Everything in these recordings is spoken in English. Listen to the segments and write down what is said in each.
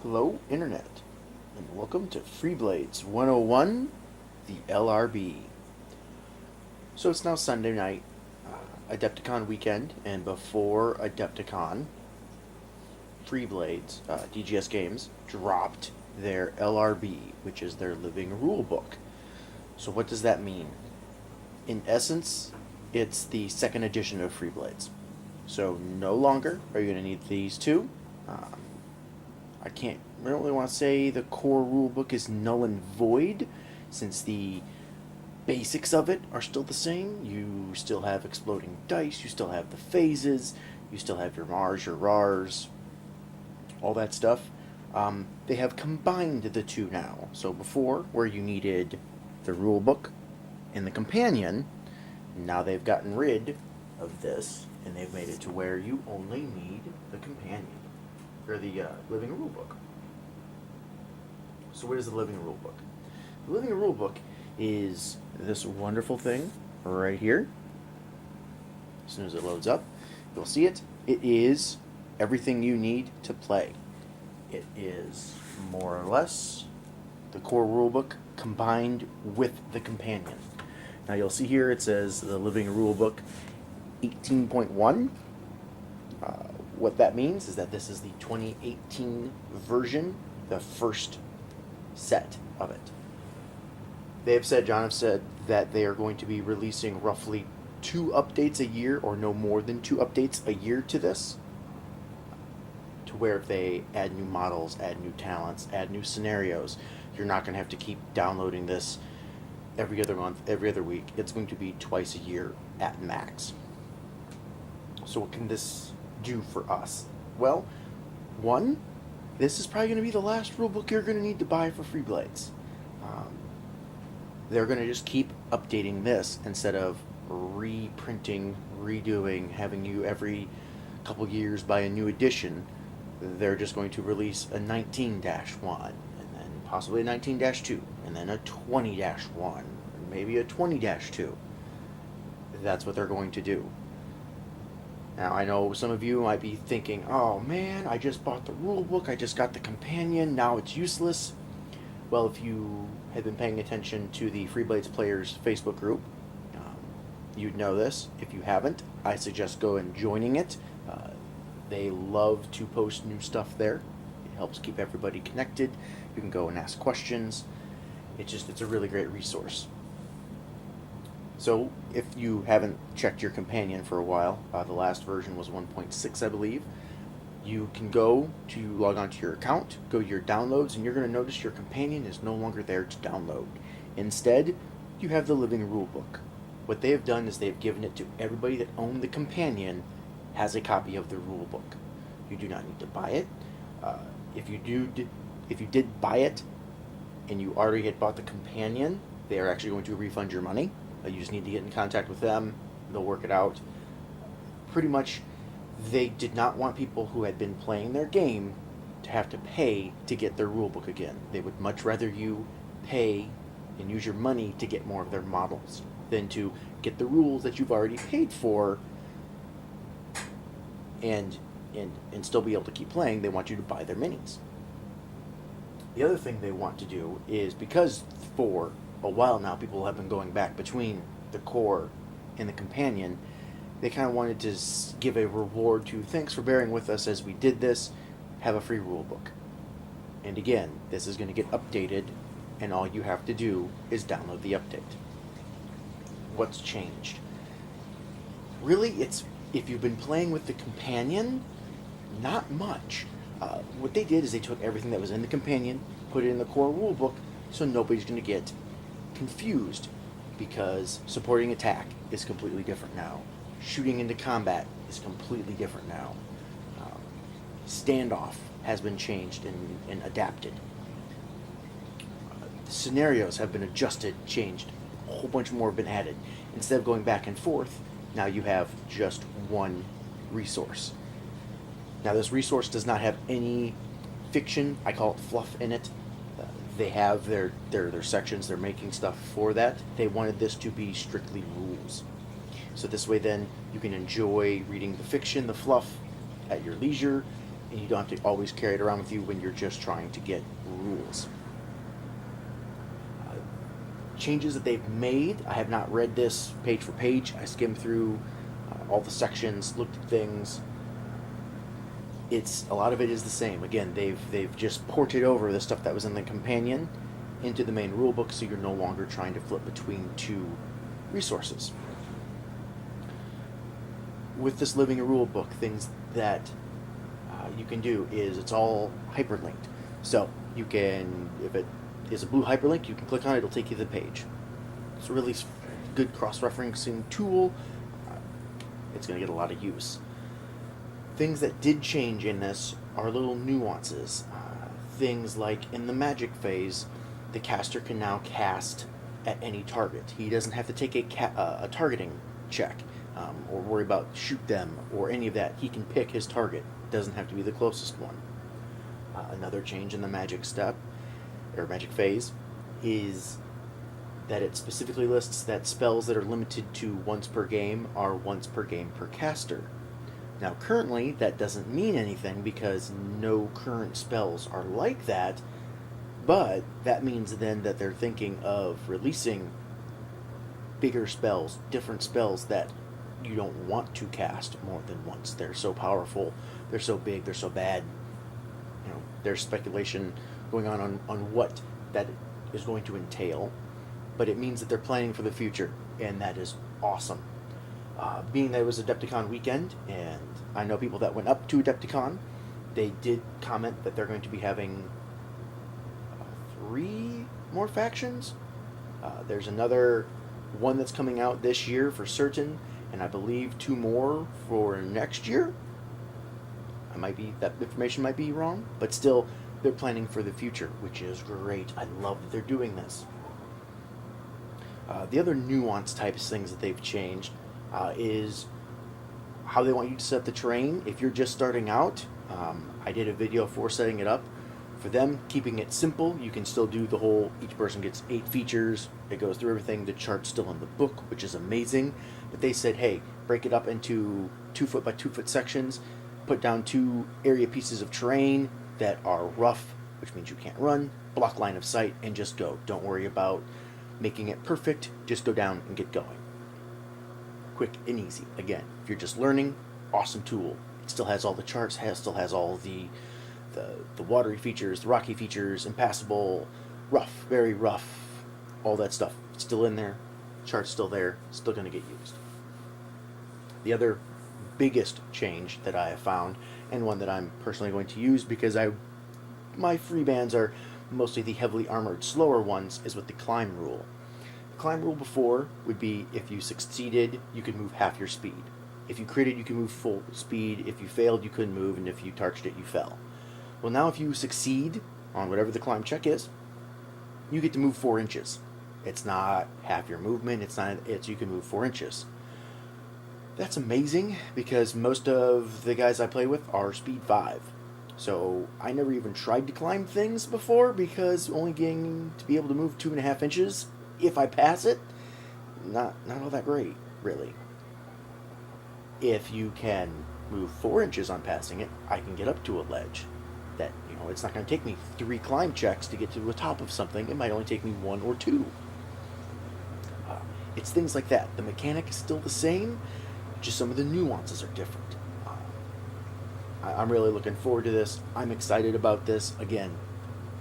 Hello, Internet, and welcome to Freeblades 101, the LRB. So it's now Sunday night, Adepticon weekend, and before Adepticon, Freeblades, DGS Games, dropped their LRB, which is their living rulebook. So what does that mean? In essence, it's the second edition of Freeblades. So no longer are you going to need these two. I can't really want to say the core rulebook is null and void, since the basics of it are still the same. You still have exploding dice, you still have the phases, you still have your Mars, your Rars, all that stuff. They have combined the two now. So before, where you needed the rulebook and the companion, now they've gotten rid of this, and they've made it to where you only need the companion, or the living rulebook. So what is the living rulebook? The living rulebook is this wonderful thing right here. As soon as it loads up, you'll see it. It is everything you need to play. It is more or less the core rulebook combined with the companion. Now you'll see here it says the living rulebook 18.1. What that means is that this is the 2018 version, the first set of it. John have said that they are going to be releasing roughly 2 updates a year, or no more than 2 updates a year to this, to where if they add new models, add new talents, add new scenarios, you're not going to have to keep downloading this every other month, every other week. It's going to be twice a year at max. So what can this do for us? Well, one, this is probably going to be the last rulebook you're going to need to buy for Freeblades. They're going to just keep updating this instead of reprinting, redoing, having you every couple years buy a new edition. They're just going to release a 19-1, and then possibly a 19-2, and then a 20-1, maybe a 20-2. That's what they're going to do. Now, I know some of you might be thinking, oh man, I just bought the rulebook, I just got the companion, now it's useless. Well, if you have been paying attention to the Freeblades Players Facebook group, you'd know this. If you haven't, I suggest go and joining it. They love to post new stuff there. It helps keep everybody connected. You can go and ask questions. It's a really great resource. So if you haven't checked your companion for a while, the last version was 1.6, I believe. You can go to log onto your account, go to your downloads, and you're going to notice your companion is no longer there to download. Instead, you have the living rulebook. What they have done is they've given it to everybody that owned the companion has a copy of the rulebook. You do not need to buy it. If you did buy it and you already had bought the companion, they are actually going to refund your money. You just need to get in contact with them. They'll work it out. Pretty much, they did not want people who had been playing their game to have to pay to get their rulebook again. They would much rather you pay and use your money to get more of their models than to get the rules that you've already paid for and still be able to keep playing. They want you to buy their minis. The other thing they want to do is, because for a while now people have been going back between the core and the companion, they kind of wanted to give a reward to, thanks for bearing with us as we did this, have a free rulebook. And again, this is going to get updated, and all you have to do is download the update. What's changed? Really, it's, if you've been playing with the companion, not much. What they did is they took everything that was in the companion, put it in the core rulebook, so nobody's going to get confused, because supporting attack is completely different now. Shooting into combat is completely different now. Standoff has been changed and adapted. Scenarios have been adjusted, changed. A whole bunch more have been added. Instead of going back and forth, now you have just one resource. Now this resource does not have any fiction, I call it fluff, in it. They have their sections, they're making stuff for that. They wanted this to be strictly rules. So this way then you can enjoy reading the fiction, the fluff, at your leisure, and you don't have to always carry it around with you when you're just trying to get rules. Changes that they've made, I have not read this page for page. I skimmed through all the sections, looked at things. A lot of it is the same. Again, they've just ported over the stuff that was in the companion into the main rulebook, so you're no longer trying to flip between two resources. With this living rulebook, things that you can do is it's all hyperlinked. So you can, if it is a blue hyperlink, you can click on it, it'll take you to the page. It's a really good cross-referencing tool. It's going to get a lot of use. Things that did change in this are little nuances. Things like in the magic phase, the caster can now cast at any target. He doesn't have to take a targeting check or worry about shoot them or any of that. He can pick his target. Doesn't have to be the closest one. Another change in the magic step or magic phase is that it specifically lists that spells that are limited to once per game are once per game per caster. Now currently that doesn't mean anything because no current spells are like that, but that means then that they're thinking of releasing bigger spells, different spells that you don't want to cast more than once. They're so powerful, they're so big, they're so bad. There's speculation going on what that is going to entail, but it means that they're planning for the future, and that is awesome. Being that it was Adepticon weekend, and I know people that went up to Adepticon, they did comment that they're going to be having 3 more factions. There's another one that's coming out this year for certain, and I believe 2 more for next year. That information might be wrong, but still, they're planning for the future, which is great. I love that they're doing this. The other nuance types things that they've changed is how they want you to set up the terrain. If you're just starting out, I did a video for setting it up. For them, keeping it simple, you can still do the whole, each person gets 8 features, it goes through everything, the chart's still in the book, which is amazing. But they said, hey, break it up into 2 foot by 2 foot sections, put down 2 area pieces of terrain that are rough, which means you can't run, block line of sight, and just go. Don't worry about making it perfect, just go down and get going. Quick and easy. Again, if you're just learning, awesome tool. It still has all the charts, still has all the watery features, the rocky features, impassable, rough, very rough, all that stuff. It's still in there, chart's still there, still going to get used. The other biggest change that I have found, and one that I'm personally going to use because my free bands are mostly the heavily armored slower ones, is with the climb rule. The climb rule before would be if you succeeded, you could move half your speed. If you critted, you could move full speed. If you failed, you couldn't move, and if you touched it, you fell. Well, now if you succeed on whatever the climb check is, you get to move 4 inches. It's not half your movement, it's you can move 4 inches. That's amazing because most of the guys I play with are speed 5. So I never even tried to climb things before because only getting to be able to move 2.5 inches, if I pass it, not all that great, really. If you can move 4 inches on passing it, I can get up to a ledge. That, it's not going to take me 3 climb checks to get to the top of something. It might only take me 1 or 2. It's things like that. The mechanic is still the same, just some of the nuances are different. I'm really looking forward to this. I'm excited about this. Again,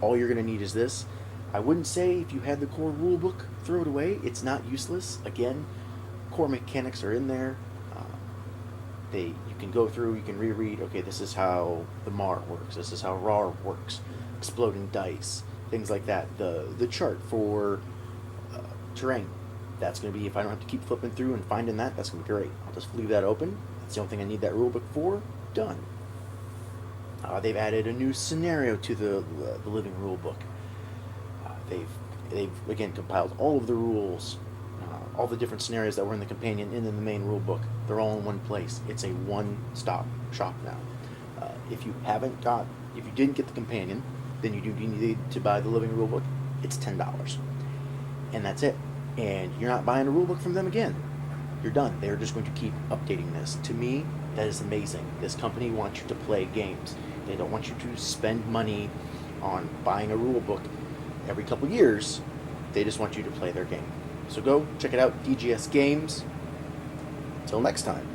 all you're going to need is this. I wouldn't say if you had the core rulebook, throw it away. It's not useless. Again, core mechanics are in there. You can go through, you can reread, okay, this is how the Mar works, this is how RAR works, exploding dice, things like that. The chart for terrain, that's going to be, if I don't have to keep flipping through and finding that, that's going to be great. I'll just leave that open. That's the only thing I need that rulebook for. Done. They've added a new scenario to the living rulebook. They've again compiled all of the rules, all the different scenarios that were in the companion and in the main rulebook. They're all in one place. It's a one-stop shop now. If you didn't get the companion, then you do need to buy the living rulebook. It's $10, and that's it. And you're not buying a rulebook from them again. You're done. They're just going to keep updating this. To me, that is amazing. This company wants you to play games. They don't want you to spend money on buying a rule book every couple years. They just want you to play their game. So go check it out, DGS Games. Till next time.